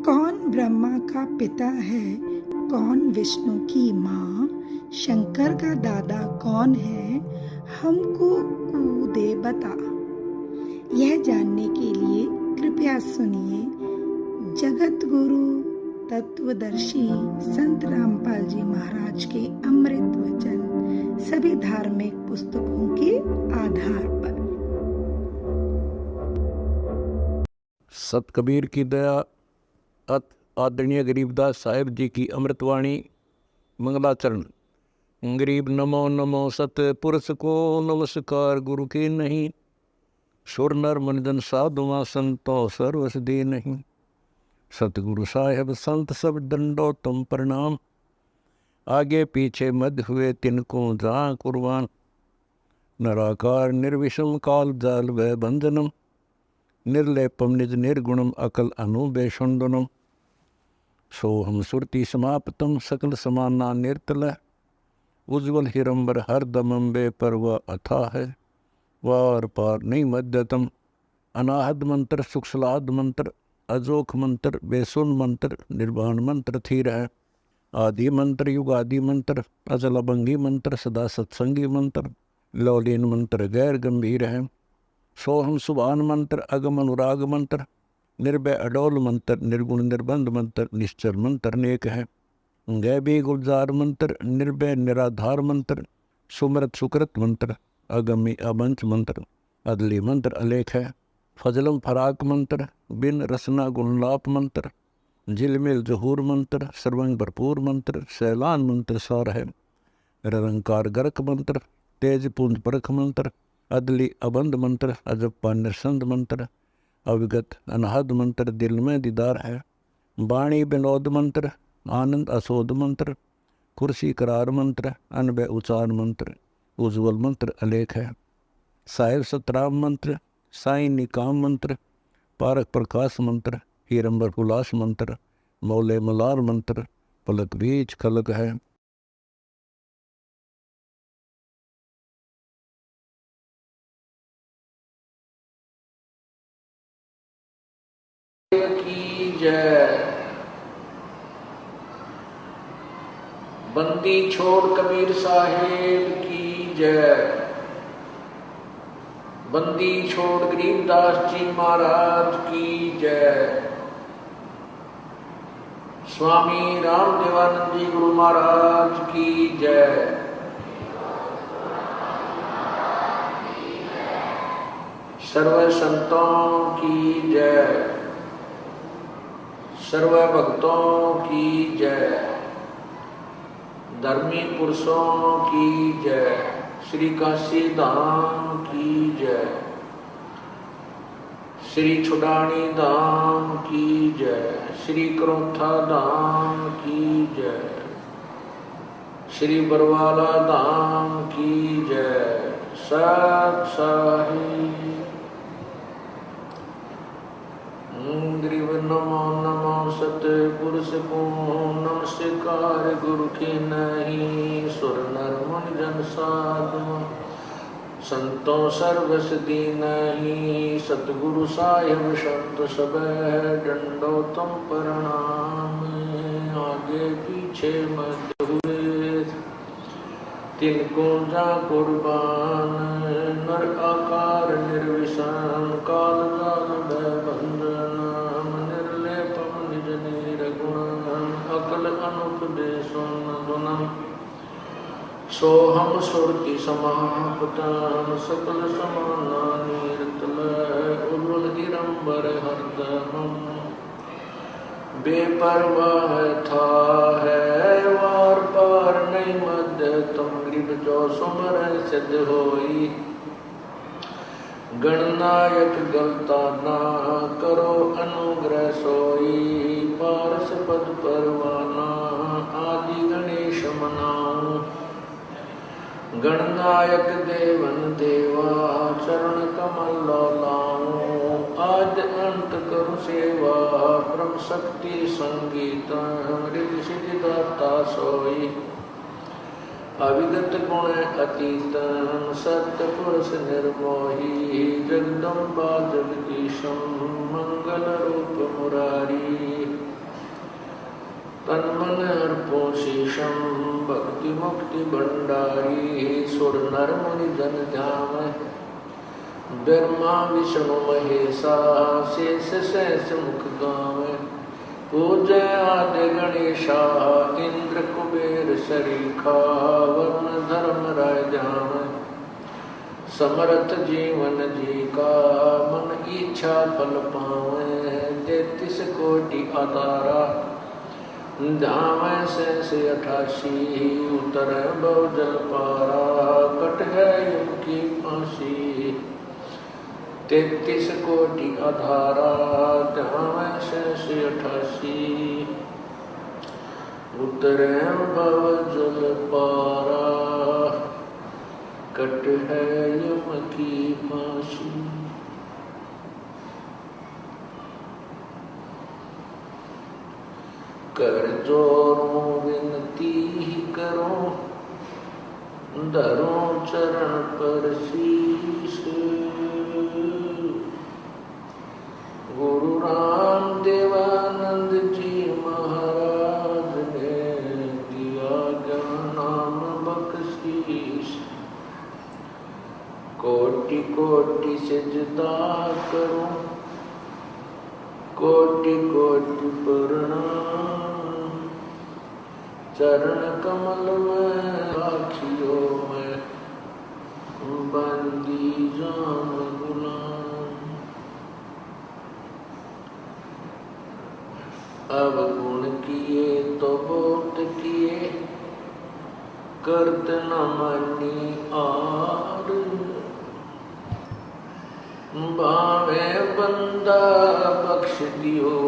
कौन ब्रह्मा का पिता है, कौन विष्णु की माँ, शंकर का दादा कौन है, हमको दे बता। यह जानने के लिए कृपया सुनिए जगत गुरु तत्वदर्शी संत रामपाल जी महाराज के अमृत वचन सभी धार्मिक पुस्तकों के आधार पर। सत कबीर की दया, अत आदरणीय गरीबदास साहिब जी की अमृतवाणी मंगलाचरण। गरीब नमो नमो सत पुरुष को नमस्कार, गुरु के नहीं सुर नर मनजन साधुआ संतो सर्वस दे नहीं। सतगुरु साहेब संत सब दंडो तुम प्रणाम, आगे पीछे मध्य हुए तिनको जहाँ कुर्बान। निराकार निर्विषम काल जाल व बंधनम, निर्लेपम निज निर्गुणम अकल अनुबेशुंदनम। सोहम सुरति समाप्तम सकल समाना निर्तल, उज्ज्वल हिरंबर हर दमम बे परवा अथा है। वार पार नहीं मध्यतम, अनाहद मंत्र सुखसलाद मंत्र, अजोख मंत्र बेसुन मंत्र, निर्वाण मंत्र थीर है। आदि मंत्र युगादि मंत्र, अजल अभंगी मंत्र, सदा सत्संगी मंत्र, लौलीन मंत्र गैर गंभीर है। सोहम सुभान मंत्र, अगम अनुराग मंत्र, निर्भय अडोल मंत्र, निर्गुण निर्बंध मंत्र, निश्चर मंत्र नेक है। गैबी गुलजार मंत्र, निर्भय निराधार मंत्र, सुमरत सुकृत मंत्र, अगमी अबंच मंत्र, अदली मंत्र अलेख है। फजलम फराक मंत्र, बिन रसना गुणलाप मंत्र, झिलमिल जहूर मंत्र, सर्वंग भरपूर मंत्र, सैलान मंत्र सार है। निरंकार गर्क मंत्र, तेज पुंज परख मंत्र, अदली अबंध मंत्र, अजप्पा निरसंद मंत्र, अविगत अनहद मंत्र, दिल में दीदार है। वाणी विनोद मंत्र, आनंद असोद मंत्र, कुर्सी करार मंत्र, अनबय उचार मंत्र, उज्ज्वल मंत्र अलेख है। साहिब सतराम मंत्र, साई निकाम मंत्र, पारक प्रकाश मंत्र, हीरंबर उल्लास मंत्र, मौले मलार मंत्र, पलक बीच खलक है। की जय। बंदी छोड़ कबीर साहेब की जय। बंदी छोड़ गरीबदास जी महाराज की जय। स्वामी राम देवानंद जी गुरु महाराज की जय। सर्व संतों की जय। सर्व भक्तों की जय। धर्मी पुरुषों की जय। श्री काशी धाम की जय। श्री छुडानी धाम की जय। श्री क्रोथा धाम की जय। श्री बरवाला धाम की जय। सत साहिब गरीब नमो नमो सत पुरुष को नमस्कार, गुरु के नहीं सुर नर मुनि जन साधु संतों सर्वस दीनहि। सतगुरु साहिब संत सब डंडो तुम प्रणाम, आगे पीछे मध्य हुए तिनको जा कुर्बान। नर आकार निर्विषम काल जाल बंधनम, निर्लेपम निज निर्गुणम अकल अनुपदेशम गुणम। सोहम सुरति समाप्तम सकल समाना निर्तल, उज्ज्वल हिरंबर हरदमम बेपरवाह था है। वार पार नहीं मध्य तुम गरीब जो सुमर सिद्ध होई। गणनायक गलता ना करो अनुग्रह सोई। पारस पद परवाना आदि गणेश मनाऊं। गणनायक देवन देवा चरण कमल लाऊं। आद अंत करु सेवा ब्रह्म शक्ति संगीत, रिद्धि सिद्धि दाता सोई। अविगत गुण अतीत सत्य पुरुष निर्मोही। जगदम्बा जगदीशम मंगल रूप मुरारी। तन मन अर्पो शीशम भक्ति मुक्ति भंडारी सुर नर मुनि जन ध्यान ब्रह्मा विष्णु महेशा शेष सहस मुख गावे पूजय आदि गणेशा इंद्र कुबेर शरीखा वरुण धर्म राय जावे समर्थ जीवन जी का मन इच्छा फल पावे 33 कोटि अतारा धाम से 88 उतर बहुजल पारा कट है युग की फांसी 33 कोटि अधारा धाम से 88 उतर बहुजल पारा कट है युग की फांसी। कर जोरों विनती करो धरो चरण पर शीश गुरु राम देवानंद जी महाराज ने दिया ज्ञान बख्शीश कोटि कोटि सिजदा करो कोटि कोटि प्रणाम चरण कमल में आखियों में बंदी जान गुलाम। अब गुण किए तो बहुत किए करत न मानी आर भावे बंदा बख्श दियो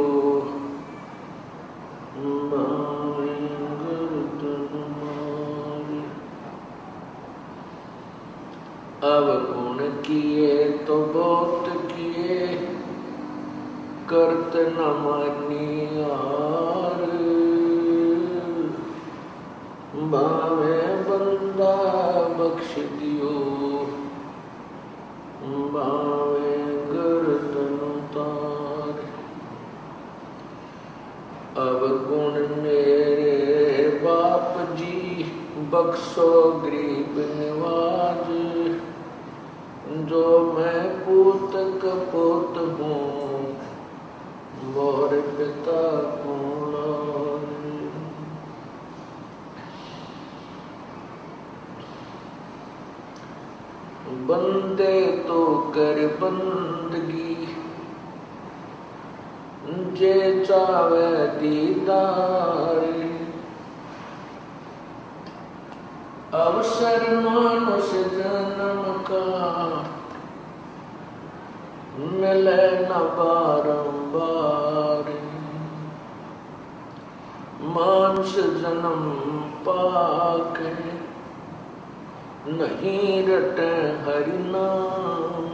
भावे गर्दन मारी। अब गुण किए तो बहुत किए करत न मानी यार भावे बंदा बख्श दियो भावे गर्दन उतार। अब गुण मेरे बाप जी बख्शो गरीब निवाज जो मैं पूत कपूत हूँ मोर पिता कौन। बंदे तो कर बंदगी जे चावे दीदार अवसर मानुष जन्म का मिले न बारंबार मानुष जन्म पाके नहीं रटे हरि नाम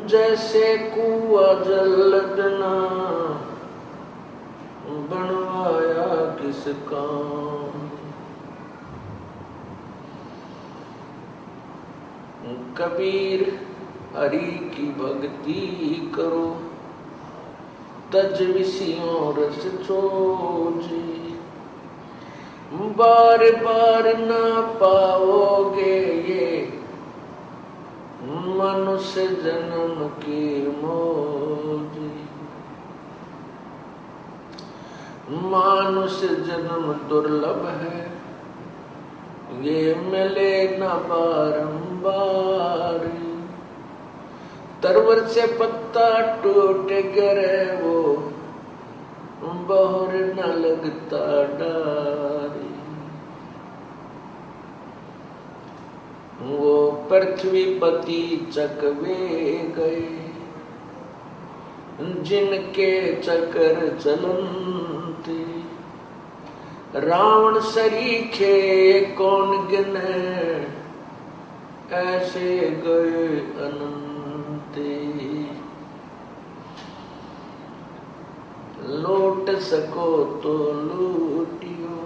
जैसे कुआ जल बिना बनवाया किस काम। कबीर हरि की भक्ति करो तज विषयों रस छोजे बार बार ना पाओगे ये मनुष्य जन्म की मौज। मानुष जन्म दुर्लभ है ये मिले न बारंबार तरवर से पत्ता टूट गिरे वो बहुर न लगता डारी। वो पृथ्वी पति चकवे गए जिनके चक्कर चलते रावण सरीखे कौन गिने ऐसे गए अनंते। लौट सको तो लूटियो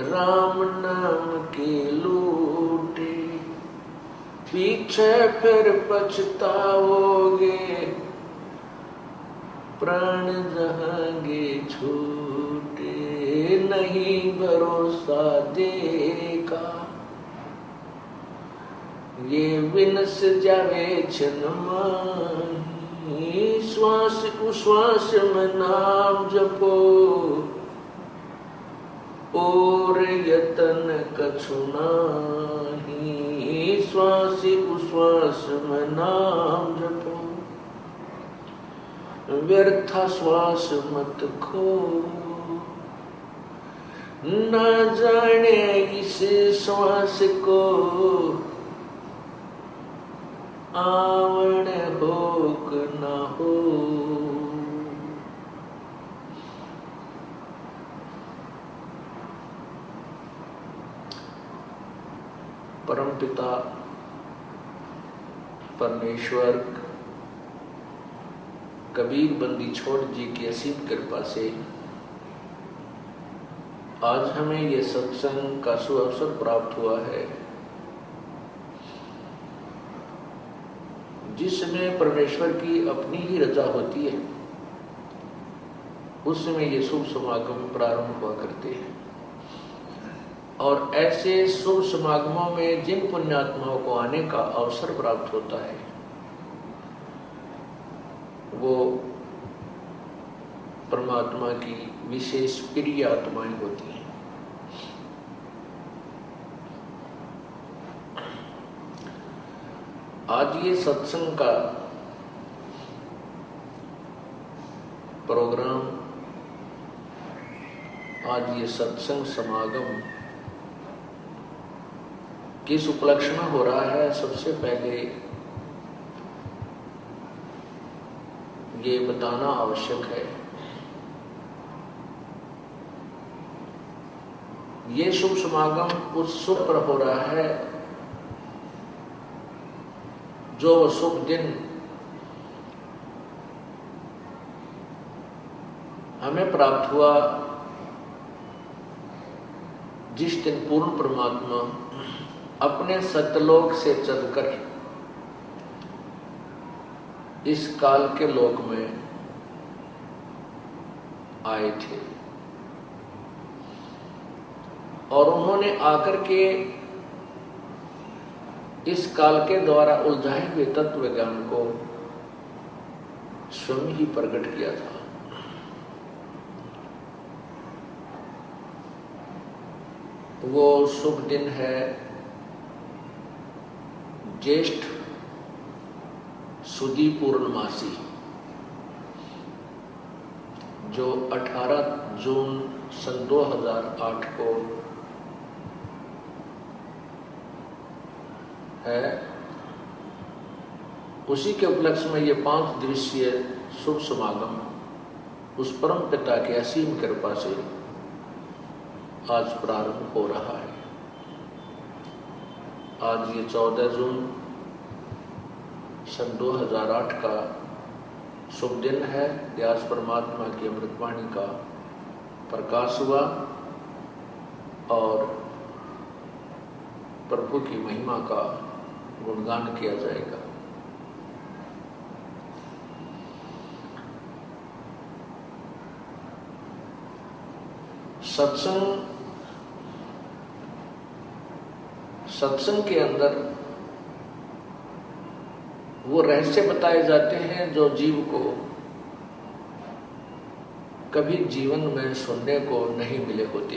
राम नाम की लूटे पीछे फिर पछताओगे प्राण जहांगे छूटे, नहीं भरोसा देखा। ये विनस जावे छन माही, श्वास उश्वास में नाम जपो, और यतन कछु नाही। श्वास उश्वास में नाम जपो, व्यर्था श्वास मत खो। न जाने इस श्वास को आवण होक न हो। परमपिता परमेश्वर कबीर बंदी छोड़ जी की असीम कृपा से आज हमें ये सत्संग का सुअवसर प्राप्त हुआ है, जिसमें परमेश्वर की अपनी ही रजा होती है। उस समय ये शुभ समागम प्रारंभ हुआ करते हैं, और ऐसे शुभ समागमों में जिन पुण्यात्माओं को आने का अवसर प्राप्त होता है वो परमात्मा की विशेष प्रिय आत्माएं होती हैं। आज ये सत्संग का प्रोग्राम, आज ये सत्संग समागम किस उपलक्ष्य में हो रहा है, सबसे पहले ये बताना आवश्यक है। ये शुभ समागम उस शुभ पर हो रहा है जो शुभ दिन हमें प्राप्त हुआ, जिस दिन पूर्ण परमात्मा अपने सत्यलोक से चलकर इस काल के लोक में आए थे, और उन्होंने आकर के इस काल के द्वारा उलझाए हुए तत्व ज्ञान को स्वयं ही प्रकट किया था। वो शुभ दिन है ज्येष्ठ सुदी पूर्णमासी, जो 18 जून सन 2008 को है। उसी के उपलक्ष्य में ये 5 दिवसीय शुभ समागम उस परम पिता के असीम कृपा से आज प्रारंभ हो रहा है। आज ये 14 जून सन 2008 का शुभ दिन है। आज परमात्मा की अमृतवाणी का प्रकाश हुआ और प्रभु की महिमा का गुणगान किया जाएगा। सत्संग के अंदर वो रहस्य बताए जाते हैं जो जीव को कभी जीवन में सुनने को नहीं मिले होते,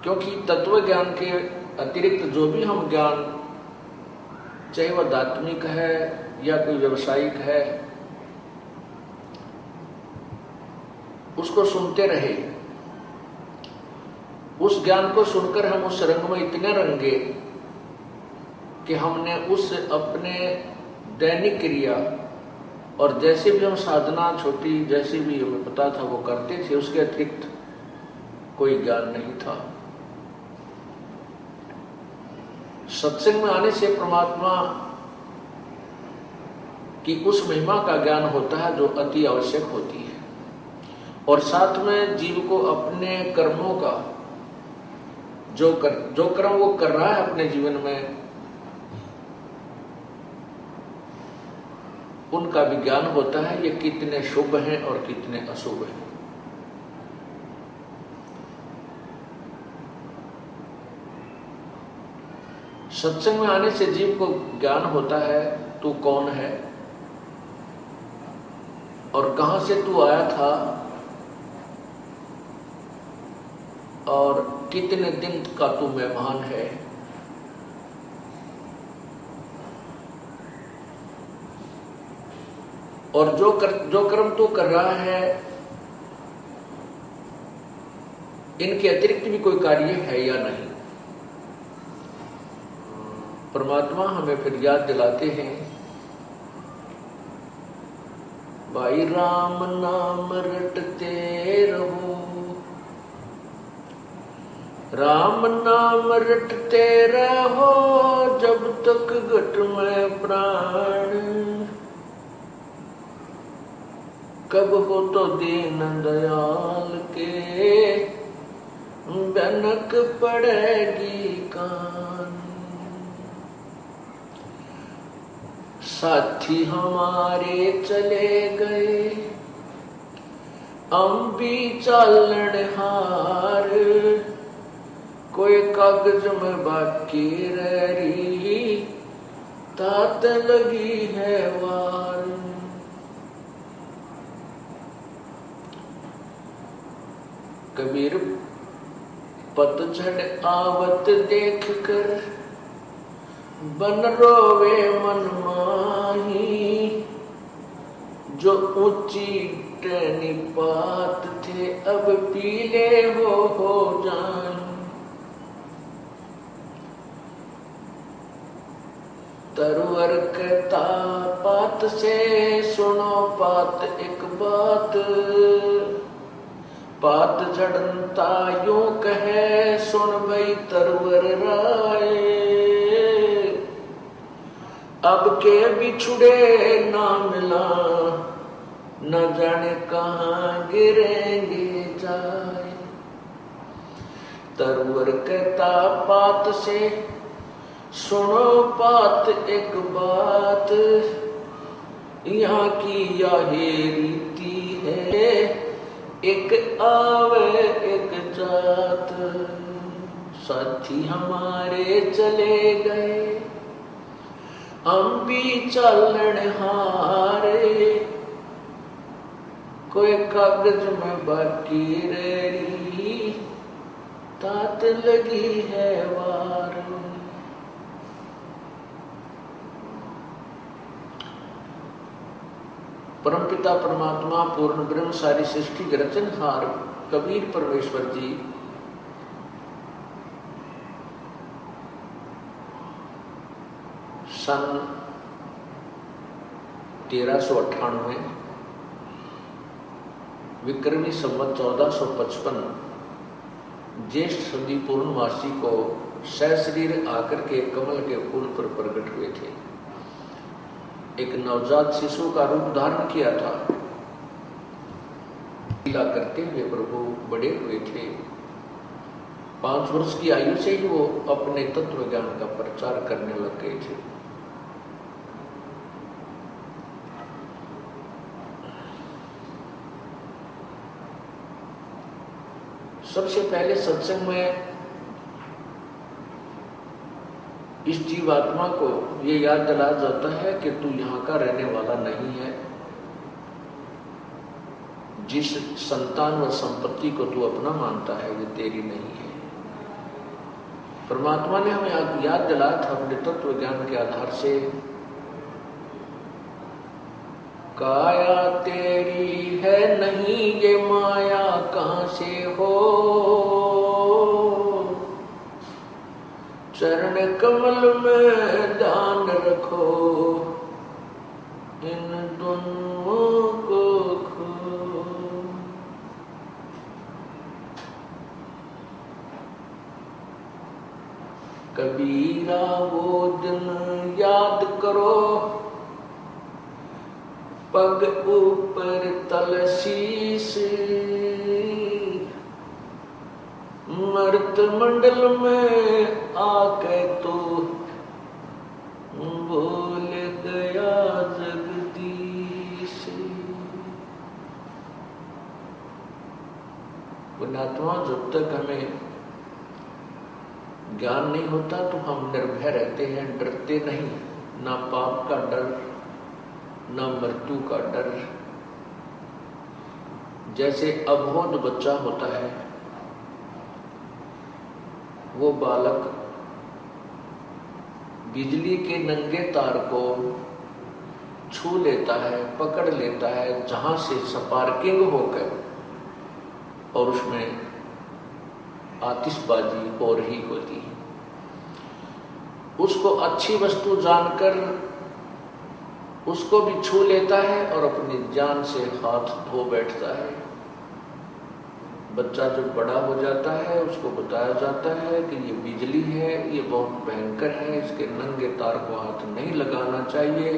क्योंकि तत्व ज्ञान के अतिरिक्त जो भी हम ज्ञान, चाहे वह दार्शनिक है या कोई व्यवसायिक है, उसको सुनते रहे। उस ज्ञान को सुनकर हम उस रंग में इतने रंगे कि हमने उस अपने दैनिक क्रिया और जैसे भी हम साधना छोटी जैसे भी हमें पता था वो करते थे, उसके अतिरिक्त कोई ज्ञान नहीं था। सत्संग में आने से परमात्मा की उस महिमा का ज्ञान होता है जो अति आवश्यक होती है, और साथ में जीव को अपने कर्मों का जो कर्म वो कर रहा है अपने जीवन में, उनका भी ज्ञान होता है ये कितने शुभ हैं और कितने अशुभ हैं। सत्संग में आने से जीव को ज्ञान होता है तू कौन है और कहां से तू आया था और कितने दिन का तू मेहमान है। और जो कर्म तू कर रहा है इनके अतिरिक्त भी कोई कार्य है या नहीं। परमात्मा हमें फिर याद दिलाते हैं, भाई राम नाम रटते रहो, राम नाम रटते रहो जब तक घट में प्राण, कब हो तो दीन दयाल के बनक पड़ेगी कान। साथी हमारे चले गए हम भी चालन हार, कोई कागज में बाकी रह रही तात लगी है वार। कबीर पतझड़ आवत देख कर बन रोवे मन माही, जो ऊंची टहनी पात थे अब पीले हो जाए। तरवर कहता पात से सुनो पात एक बात, पात झड़नता यूं कहे सुन भई तरवर राय। अब के बिछुड़े ना मिला न जाने कहाँ गिरेंगे जाए। तरवर कहता पात से सुनो पात एक बात, यहाँ की यही रीति है एक आवे एक जात। साथी हमारे चले गए हम भी चालन हारे, कोई कागज में बाकी रही तात लगी है वार। परमपिता परमात्मा पूर्ण ब्रह्म सारी सृष्टि के रचनहार कबीर परमेश्वर जी सन 1398 विक्रमी संवत 1455 ज्येष्ठ सदी पूर्णमासी को सशरीर आकर के कमल के फूल पर प्रकट हुए थे। एक नवजात शिशु का रूप धारण किया था। लीला करते हुए प्रभु बड़े हुए थे। 5 वर्ष की आयु से ही वो अपने तत्व ज्ञान का प्रचार करने लग गए थे। सबसे पहले सत्संग में इस जीवात्मा को ये याद दिलाया जाता है कि तू यहाँ का रहने वाला नहीं है। जिस संतान व संपत्ति को तू अपना मानता है ये तेरी नहीं है। परमात्मा ने हमें याद दिलाया था अपने तत्व ज्ञान के आधार से, काया तेरी है नहीं ये माया कहां से हो, चरण कमल में ध्यान रखो इन दोनों को खो। कबीरा वो दिन याद करो पग ऊपर तल शीस, मर्त मंडल में आके तो भूल गया जगदीश। पुण्यात्मा, जब तक हमें ज्ञान नहीं होता तो हम निर्भय रहते हैं, डरते नहीं। ना पाप का डर, ना मृत्यु का डर। जैसे अबोध बच्चा होता है, वो बालक बिजली के नंगे तार को छू लेता है, पकड़ लेता है, जहां से स्पार्किंग होकर, और उसमें आतिशबाजी हो रही होती है। उसको अच्छी वस्तु जानकर उसको भी छू लेता है और अपनी जान से हाथ धो बैठता है। बच्चा जब बड़ा हो जाता है, उसको बताया जाता है कि ये बिजली है, ये बहुत भयंकर है, इसके नंगे तार को हाथ नहीं लगाना चाहिए,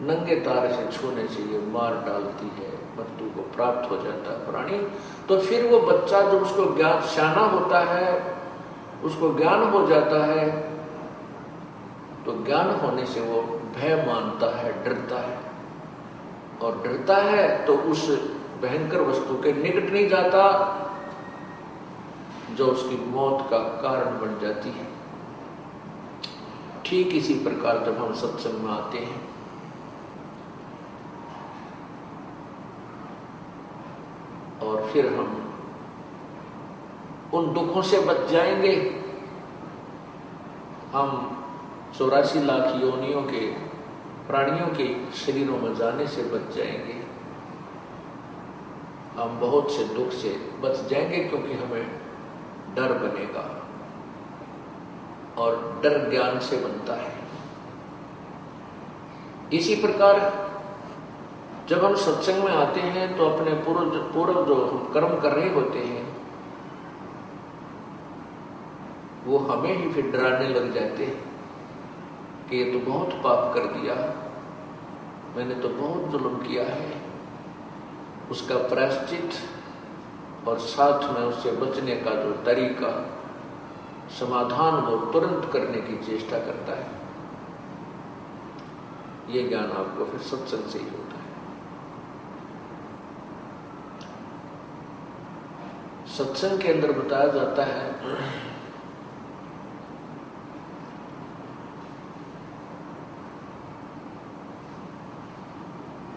नंगे तार से छूने से ये मार डालती है, मृत्यु को प्राप्त हो जाता है प्राणी। तो फिर वो बच्चा जब उसको ज्ञान सियाना होता है, उसको ज्ञान हो जाता है, तो ज्ञान होने से वो भय मानता है, डरता है, और डरता है तो उस भयंकर वस्तु के निकट नहीं जाता जो उसकी मौत का कारण बन जाती है। ठीक इसी प्रकार जब हम सत्संग में आते हैं, और फिर हम उन दुखों से बच जाएंगे। हम 84 लाख योनियों के प्राणियों के शरीरों में जाने से बच जाएंगे। हम बहुत से दुख से बच जाएंगे, क्योंकि हमें डर बनेगा, और डर ज्ञान से बनता है। इसी प्रकार जब हम सत्संग में आते हैं तो अपने पूर्व जो हम कर्म कर रहे होते हैं, वो हमें ही फिर डराने लग जाते हैं कि ये तो बहुत पाप कर दिया, मैंने तो बहुत जुल्म किया है। उसका प्रायश्चित और साथ में उससे बचने का जो तरीका, समाधान, वो तुरंत करने की चेष्टा करता है। ये ज्ञान आपको फिर सत्संग से ही होता है। सत्संग के अंदर बताया जाता है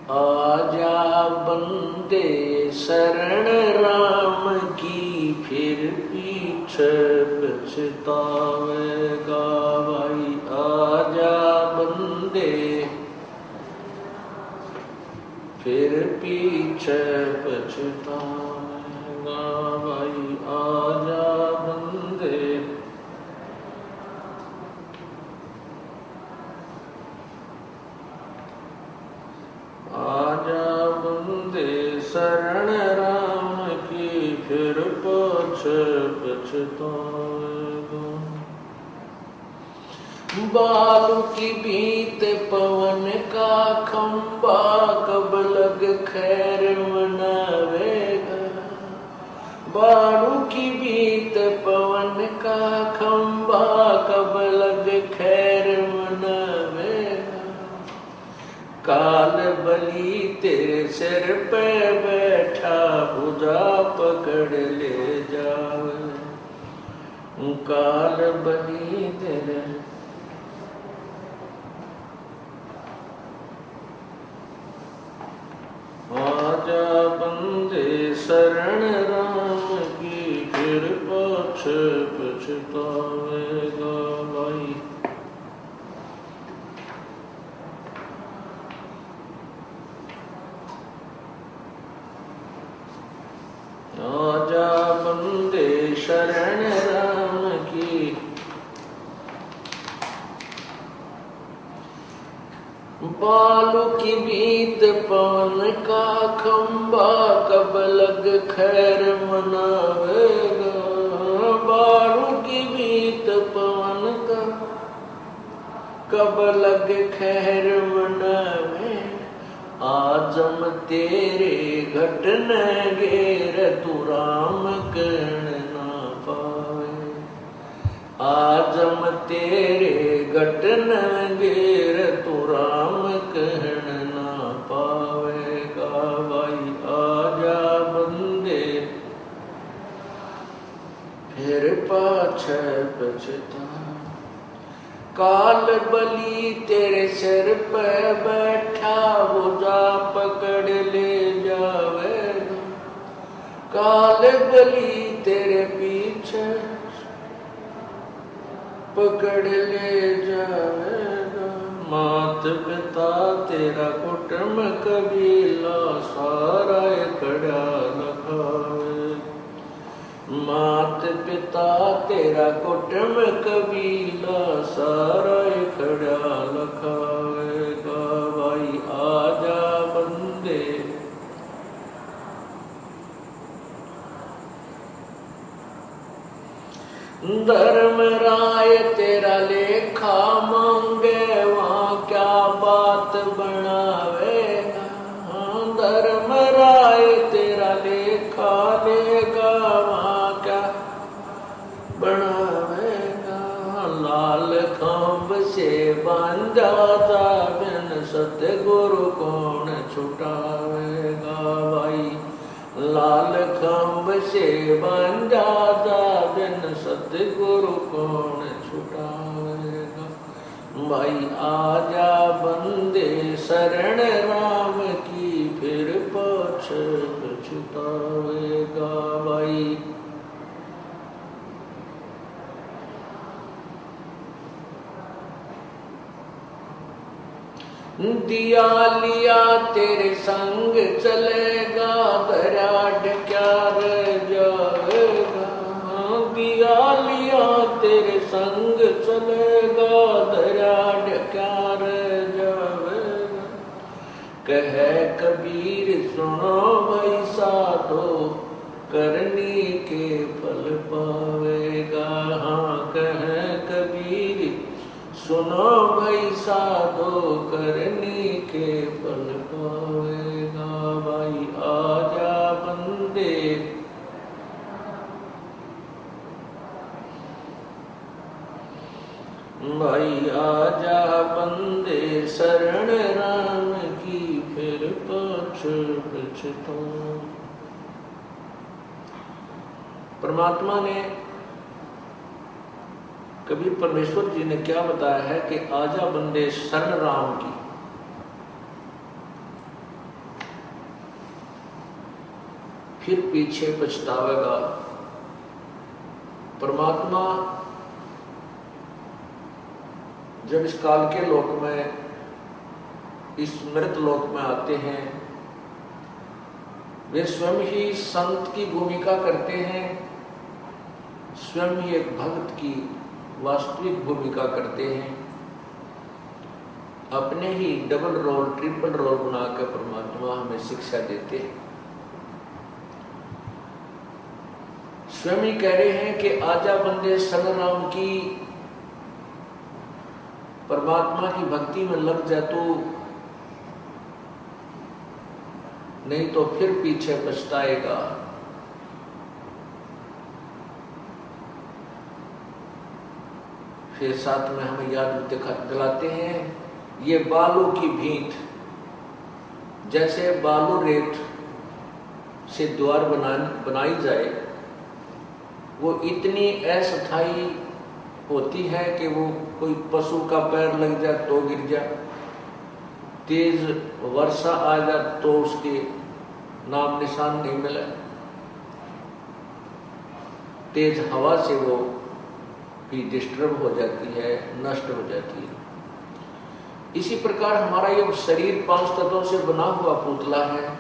आजा बंदे शरण राम की, फिर पीछे पछतावेगा भाई। आजा बंदे फिर पीछे पछतावेगा भाई। आजा बंदे आजा बंदे शरण राम की, फिर पछतावेगा। बालू की बीत पवन का खंबा, कब लग खैर मनावेगा। बालू की बीत पवन का खंबा, कब लग खैर मनावेगा। काल बली तेरे सिर पे बैठा, भुजा पकड़ ले जावे। काल बली तेरे आजा बंदे शरण राम की, फिर पछतावेगा भाई। आजा बंदे शरण राम की, बालू की बीत पवन का खंबा, कब लग खैर मनावेगा। बालू की बीत पवन का कब लग खैर मनावेगा। आजम तेरे घट न घेर, तू राम कर्ण ना पावे। आजम तेरे घट न घेर, तू राम कर्ण ना पावेगा भाई। आजा बंदे काल बली तेरे सिर पे बैठा वो जा पकड़ ले जावेगा। काल बली तेरे पीछे पकड़ ले जावेगा। मात पिता तेरा कुटुंब कबीला सारा खड़ा लखावे। मात पिता तेरा कुटुंब कबीला सारा खड़ा लखावेगा। भाई आजा बंदे धर्म राय तेरा लेखा मांगे वहाँ क्या बात बनावेगा। धर्म राय तेरा लेखा लेगा वहाँ क्या बनावेगा। लाल खांब से बांधा था बिन सतगुरु कौन छुटावेगा। भाई लाल खंभ से बांधा था बिन सतगुरु कौन छुटावेगा। भाई आजा बंदे शरण राम की फिर पाछ पछतावेगा। भाई दिया लिया तेरे संग चलेगा दराड क्या रह जाएगा। दिया लिया तेरे संग चलेगा दराड क्या रह जाएगा। कहे कबीर सुनो भाई साधो करनी के फल पावेगा। हाँ कहे कबीर सुनो भाई साधो करनी के फल पावेगा। भाई आजा बंदे भाई आजा बंदे शरण राम की फिर पाछ पछतो। परमात्मा ने कबीर परमेश्वर जी ने क्या बताया है कि आजा बंदे शरण राम की। फिर पीछे पछतावेगा। परमात्मा जब इस काल के लोक में इस मृत लोक में आते हैं वे स्वयं ही संत की भूमिका करते हैं। स्वयं ही एक भक्त की वास्तविक भूमिका करते हैं। अपने ही डबल रोल ट्रिपल रोल बनाकर परमात्मा हमें शिक्षा देते हैं। स्वयं ही कह रहे हैं कि आजा बंदे शरण राम की। परमात्मा की भक्ति में लग जा तू, नहीं तो फिर पीछे पछताएगा। फिर साथ में हमें याद दिलाते हैं ये बालू की भींत, जैसे बालू रेत से द्वार बनाई जाए वो इतनी अस्थायी होती है कि वो कोई पशु का पैर लग जाए तो गिर जाए, तेज वर्षा आ जाए तो उसके नाम निशान नहीं मिला, तेज हवा से वो भी डिस्टर्ब हो जाती है, नष्ट हो जाती है। इसी प्रकार हमारा ये शरीर 5 तत्वों से बना हुआ पुतला है,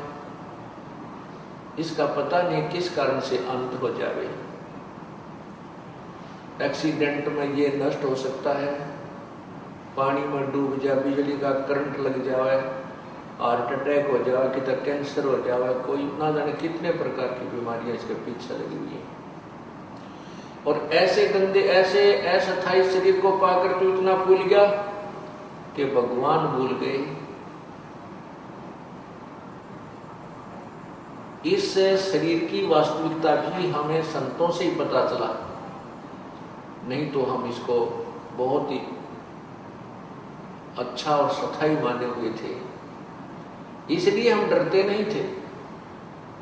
इसका पता नहीं किस कारण से अंत हो जावे। एक्सीडेंट में ये नष्ट हो सकता है, पानी में डूब जाए, बिजली का करंट लग जाए, हार्ट अटैक हो जाए, कितना कैंसर हो जाए, कोई ना जाने कितने प्रकार की बीमारियां इसके पीछे लगी हुई है। और ऐसे गंदे ऐसे अस्थायी शरीर को पाकर तो इतना भूल गया कि भगवान भूल गए। इस शरीर की वास्तविकता भी हमें संतों से ही पता चला, नहीं तो हम इसको बहुत ही अच्छा और सथाई माने हुए थे। इसलिए हम डरते नहीं थे,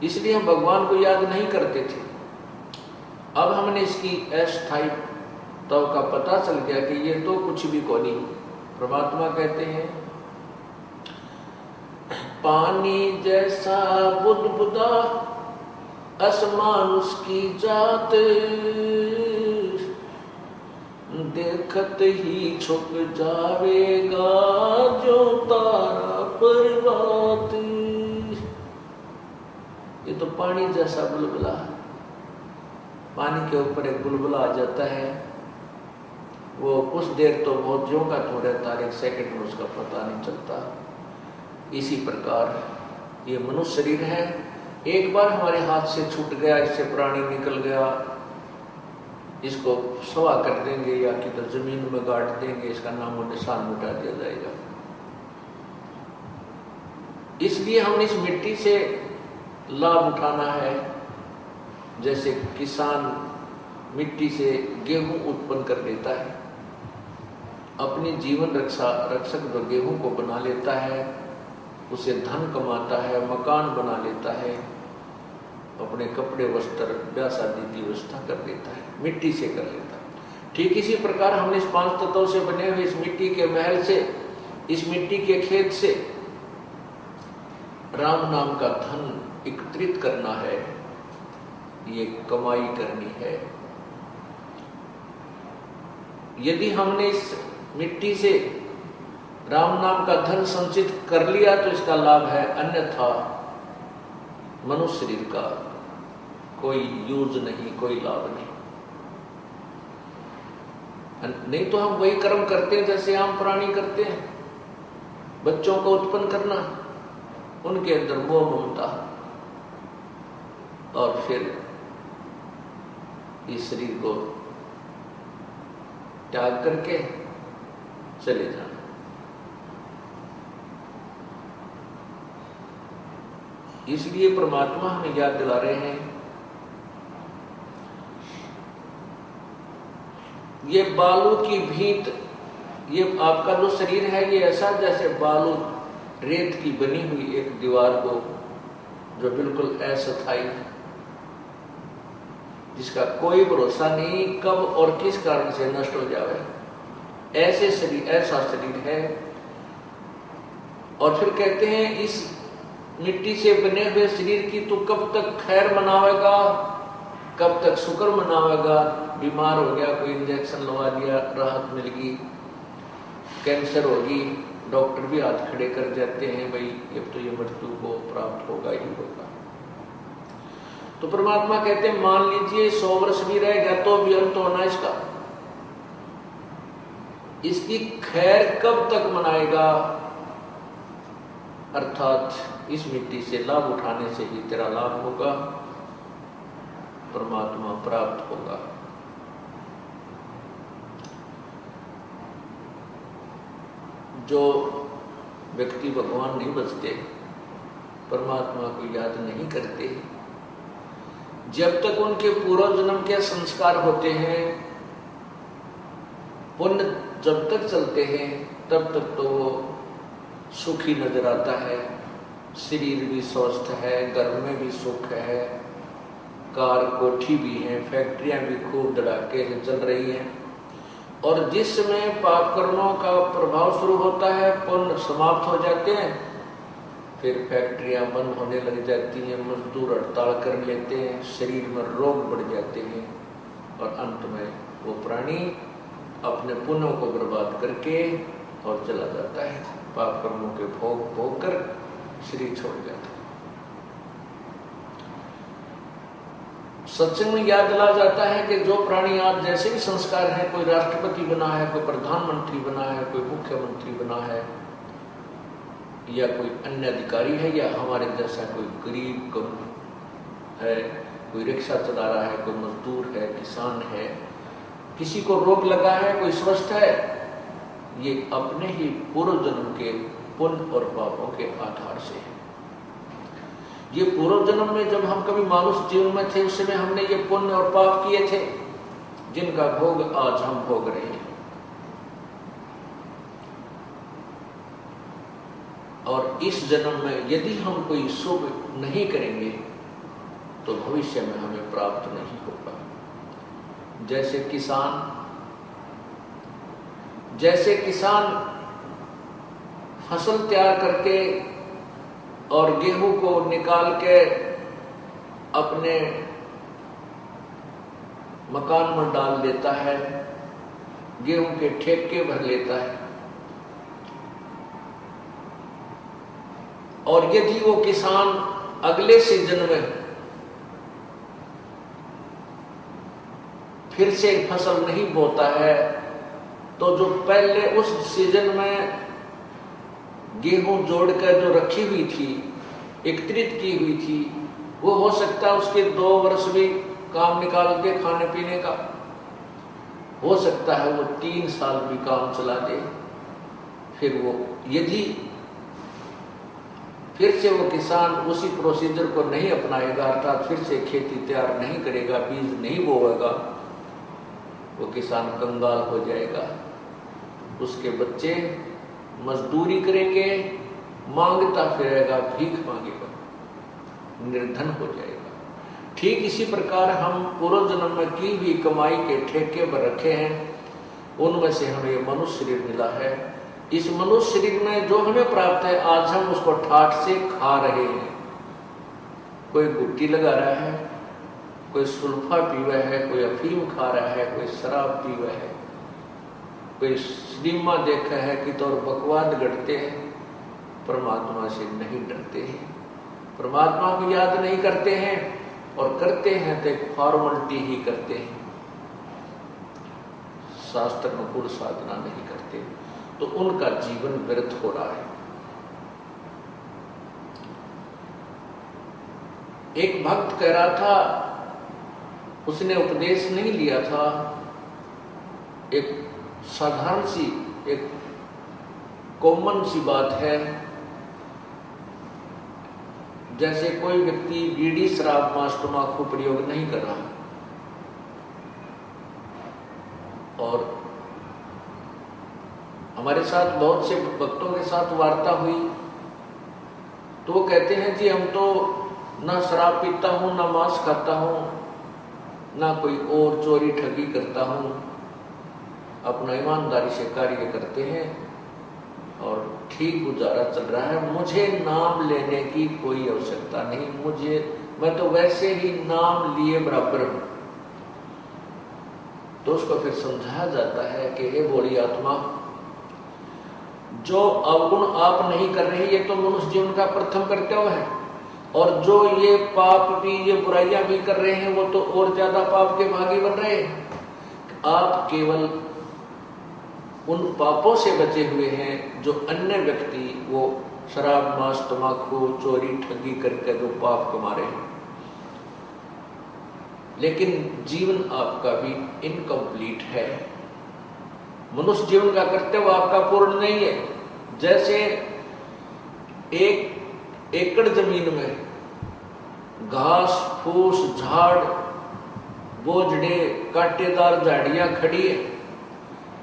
इसलिए हम भगवान को याद नहीं करते थे। अब हमने इसकी अस्थायी तो का पता चल गया कि ये तो कुछ भी को नहीं। परमात्मा कहते हैं पानी जैसा बुदबुदा असमान उसकी जात, देखत ही छुप जावेगा जो तारा पर्वत। ये तो पानी जैसा बुलबुला, पानी के ऊपर एक बुलबुला आ जाता है, वो कुछ देर तो बहुत ज्यों का तो रहता है, 1 सेकंड में उसका पता नहीं चलता। इसी प्रकार ये मनुष्य शरीर है, एक बार हमारे हाथ से छूट गया, इससे प्राणी निकल गया, इसको सवा कर देंगे या किधर जमीन में गाड़ देंगे, इसका नाम और निशान मिटा दिया जाएगा। इसलिए हम इस मिट्टी से लाभ उठाना है। जैसे किसान मिट्टी से गेहूं उत्पन्न कर लेता है, अपनी जीवन रक्षक जो गेहूं को बना लेता है, उसे धन कमाता है, मकान बना लेता है, अपने कपड़े वस्त्र ब्याह शादी की व्यवस्था कर लेता है, मिट्टी से कर लेता है। ठीक इसी प्रकार हमने इस 5 तत्वों से बने हुए इस मिट्टी के महल से, इस मिट्टी के खेत से राम नाम का धन एकत्रित करना है, ये कमाई करनी है। यदि हमने इस मिट्टी से राम नाम का धन संचित कर लिया तो इसका लाभ है, अन्यथा मनुष्य शरीर का कोई यूज नहीं, कोई लाभ नहीं। नहीं तो हम वही कर्म करते हैं जैसे आम प्राणी करते हैं, बच्चों को उत्पन्न करना, उनके अंदर मोह ममता, और फिर इस शरीर को त्याग करके चले जाना। इसलिए परमात्मा हमें याद दिला रहे हैं, ये बालू की भींत, ये आपका जो शरीर है ये ऐसा जैसे बालू रेत की बनी हुई एक दीवार को, जो बिल्कुल अस्थायी, जिसका कोई भरोसा नहीं कब और किस कारण से नष्ट हो जाए, ऐसे शरीर, ऐसा शरीर है। और फिर कहते हैं इस मिट्टी से बने हुए शरीर की तू कब तक खैर मनावेगा, कब तक शुक्र मनावेगा। बीमार हो गया, कोई इंजेक्शन लगा दिया, राहत मिल गई, कैंसर होगी, डॉक्टर भी हाथ खड़े कर जाते हैं, भाई अब तो ये मृत्यु को प्राप्त होगा ही होगा। तो परमात्मा कहते हैं मान लीजिए 100 वर्ष भी रह गया तो भी अंत होना इसका, इसकी खैर कब तक मनाएगा, अर्थात इस मिट्टी से लाभ उठाने से ही तेरा लाभ होगा, परमात्मा प्राप्त होगा। जो व्यक्ति भगवान नहीं बचते, परमात्मा को याद नहीं करते, जब तक उनके पूर्व जन्म के संस्कार होते हैं, पुण्य जब तक चलते हैं, तब तक तो वो सुखी नजर आता है, शरीर भी स्वस्थ है, घर में भी सुख है, कार कोठी भी है, फैक्ट्रियां भी खूब धड़ाके से चल रही हैं। और जिस समय पाप कर्मों का प्रभाव शुरू होता है, पुण्य समाप्त हो जाते हैं, फिर फैक्ट्रियां बंद होने लग जाती हैं, मजदूर हड़ताल कर लेते हैं, शरीर में रोग बढ़ जाते हैं, और अंत में वो प्राणी अपने पुण्यों को बर्बाद करके और चला जाता है, पाप कर्मों के भोग भोग कर शरीर छोड़ जाता है। सत्संग में याद दिला जाता है कि जो प्राणी आज जैसे भी संस्कार है, कोई राष्ट्रपति बना है, कोई प्रधानमंत्री बना है, कोई मुख्यमंत्री बना है, या कोई अन्य अधिकारी है, या हमारे जैसा कोई गरीब है, कोई रिक्शा चला रहा है, कोई मजदूर है, किसान है, किसी को रोग लगा है, कोई स्वस्थ है, ये अपने ही पूर्व जन्म के पुण्य और पापों के आधार से है। ये पूर्व जन्म में जब हम कभी मानुष जीवन में थे, उस समय हमने ये पुण्य और पाप किए थे, जिनका भोग आज हम भोग रहे हैं। और इस जन्म में यदि हम कोई शुभ नहीं करेंगे तो भविष्य में हमें प्राप्त नहीं होगा। जैसे किसान जैसे किसान फसल तैयार करके और गेहूं को निकाल के अपने मकान में डाल देता है, गेहूं के ठेके भर लेता है, और यदि वो किसान अगले सीजन में फिर से फसल नहीं बोता है, तो जो पहले उस सीजन में गेहूं जोड़कर जो रखी हुई थी, एकत्रित की हुई थी, वो हो सकता है उसके 2 वर्ष भी काम निकाल के खाने पीने का, हो सकता है वो 3 साल भी काम चला दे। फिर वो यदि फिर से वो किसान उसी प्रोसीजर को नहीं अपनाएगा, अर्थात फिर से खेती तैयार नहीं करेगा, बीज नहीं बोएगा, वो किसान कंगाल हो जाएगा। उसके बच्चे मजदूरी करेंगे, मांगता फिरेगा, भीख मांगेगा, निर्धन हो जाएगा। ठीक इसी प्रकार हम पूर्व जन्म में की हुई कमाई के ठेके पर रखे हैं, उनमें से हमें ये मनुष्य शरीर मिला है। इस मनुष्य शरीर में जो हमें प्राप्त है, आज हम उसको ठाठ से खा रहे हैं। कोई गुट्टी लगा रहा है, कोई सुल्फा पीवा है, कोई अफीम खा रहा है, कोई शराब पीवा है, कोई सिनेमा देखा है कि तो और बकवाद गढ़ते हैं, परमात्मा से नहीं डरते हैं, परमात्मा को याद नहीं करते हैं, और करते हैं तो एक फॉर्मलिटी ही करते हैं, शास्त्र अनुकूल साधना नहीं करते, तो उनका जीवन व्यर्थ हो रहा है। एक भक्त कह रहा था, उसने उपदेश नहीं लिया था, एक साधारण सी, एक कॉमन सी बात है, जैसे कोई व्यक्ति बीड़ी, शराब, मांस, तंबाकू प्रयोग नहीं कर रहा, और हमारे साथ बहुत से भक्तों के साथ वार्ता हुई, तो वो कहते हैं जी हम तो ना शराब पीता हूँ, ना मांस खाता हूँ, ना कोई और चोरी ठगी करता हूँ, अपना ईमानदारी से कार्य करते हैं और ठीक गुजारा चल रहा है, मुझे नाम लेने की कोई आवश्यकता नहीं, मैं तो वैसे ही नाम लिए बराबर हूं। तो उसको फिर समझाया जाता है कि हे भोली आत्मा, जो अवगुण आप नहीं कर रहे, ये तो मनुष्य जीवन का प्रथम कर्तव्य है, और जो ये पाप भी, ये बुराइयां भी कर रहे हैं, वो तो और ज्यादा पाप के भागी बन रहे हैं। आप केवल उन पापों से बचे हुए हैं जो अन्य व्यक्ति वो शराब, मांस, तंबाकू, चोरी, ठगी करके जो पाप कमा रहे हैं, लेकिन जीवन आपका भी इनकम्प्लीट है। मनुष्य जीवन का कर्तव्य आपका पूर्ण नहीं है। जैसे 1 एकड़ जमीन में घास फूस, झाड़, बोझड़े, कांटेदार झाड़ियां खड़ी है,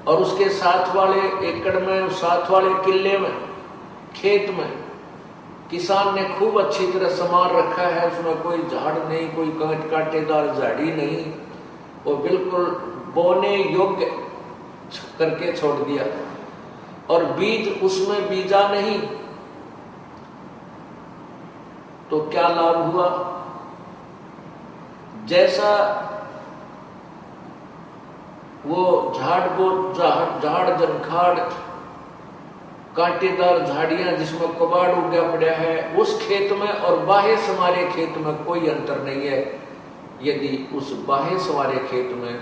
और उसके साथ वाले एकड़ में, साथ वाले किले में, खेत में किसान ने खूब अच्छी तरह संभाल रखा है, उसमें कोई झाड़ नहीं, कोई कांटेदार झाड़ी नहीं, वो बिल्कुल बोने योग्य करके छोड़ दिया, और बीज उसमें बीजा नहीं, तो क्या लाभ हुआ? जैसा वो झाड़ जनखाड़, कांटेदार झाड़ियां जिसमें कबाड़ उगा पड़ा है, उस खेत में और बाहे समारे खेत में कोई अंतर नहीं है, यदि उस बाहे समारे खेत में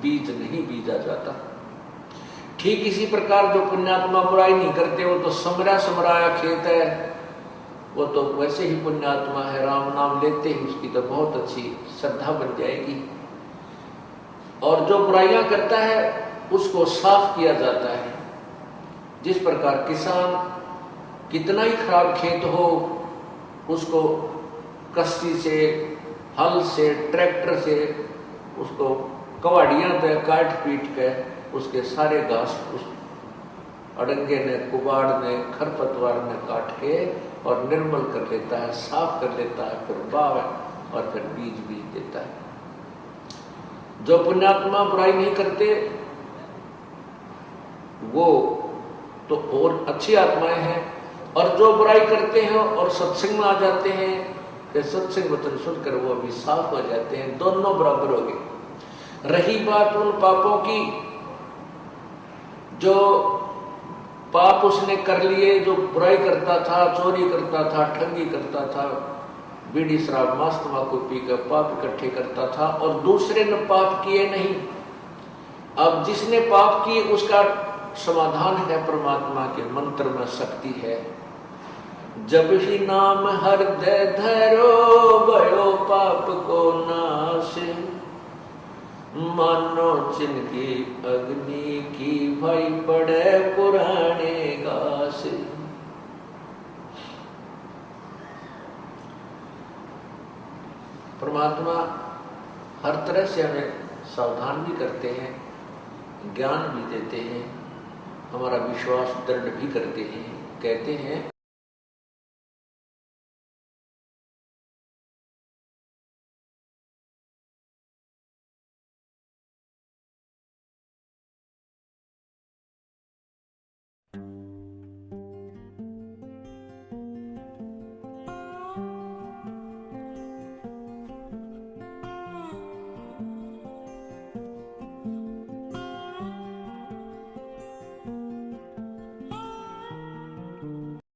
बीज नहीं बीजा जाता। ठीक इसी प्रकार जो पुण्यात्मा बुराई नहीं करते, वो तो समराया खेत है, वो तो वैसे ही पुण्यात्मा है, राम नाम लेते ही उसकी तो बहुत अच्छी श्रद्धा बन जाएगी। और जो बुराइयां करता है उसको साफ किया जाता है। जिस प्रकार किसान कितना ही खराब खेत हो, उसको कस्सी से, हल से, ट्रैक्टर से उसको कवाड़ियां पे काट पीट के उसके सारे घास उस अड़ंगे ने, कुबाड़ ने, खरपतवार ने काट के और निर्मल कर लेता है, साफ कर लेता है, फिर बाव और फिर बीज देता है। जो पुण्यात्मा बुराई नहीं करते, वो तो और अच्छी आत्माएं हैं, और जो बुराई करते हैं और सत्संग में आ जाते हैं कि सत्संग वचन सुनकर वो अभी साफ हो जाते हैं, दोनों बराबर हो गए। रही बात उन पापों की जो पाप उसने कर लिए, जो बुराई करता था, चोरी करता था, ठगी करता था, बीड़ी शराब मांस तंबाकू पीकर पाप इकट्ठे करता था, और दूसरे ने पाप किए नहीं। अब जिसने पाप किए उसका समाधान है परमात्मा के मंत्र में शक्ति है। जब ही नाम हृदय धरो भयो पाप को नाश, मानो जिनकी अग्नि की भाई पड़े पुराने घास। परमात्मा हर तरह से हमें सावधान भी करते हैं, ज्ञान भी देते हैं, हमारा विश्वास दृढ़ भी करते हैं। कहते हैं